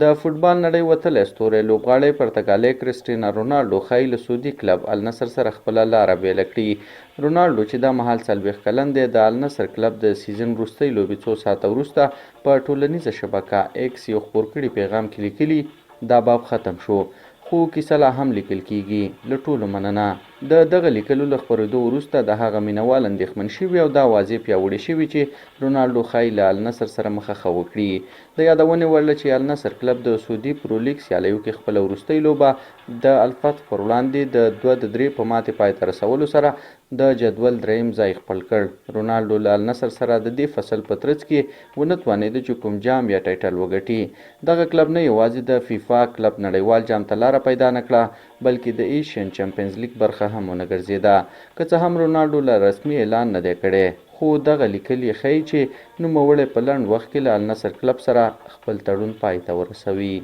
د فوټبال نړۍ وتلی ستوری لوبغاړی پرتګالي کریسټیانو رونالډو ښایي له سعودي کلب النصر سره خپله لاره بیله کړي. رونالډو چې دا مهال 40 کلن دی د النصر کلب د سیزن وروستۍ لوبې څو ساعته وروسته په ټولنیزه شبکه ایکس یو خپور کړي پیغام کې لیکلي دا باب ختم شو خو کیسه لا هم لیکل کیږي. له ټولو مننه. د دغه لیکلو له خپرېدو وروسته د هغه مینوال اندېښمن شوي او دا واضح پیاوړي شوي چې رونالډو ښایي له النصر سره مخه وکړي. د یادونې وړ ده چې النصر کلب د سعودي پرو لیګ سیالیو کې خپله وروستۍ لوبه د الفتح پر وړاندې د 2-3 په ماتې پای ته رسولو سره د جدول دریم ځای خپل کړ. رونالډو له النصر سره د دې فصل په ترڅ کې ونه توانېده چې کوم جام یا ټایټل وګټي. دغه کلب نه یوازې د فیفا کلب نړیوال جام ته لاره پیدا نه کړه بلکې د ایشین چمپینز لیګ برخه هم ونه ګرځېده. که څه هم رونالډو له رسمي اعلان نه دی کړی خو دغه لیکل یې ښیي چې نوموړی په لنډ وخت کې له النصر کلب سره خپل تړون پای ته ورسوي.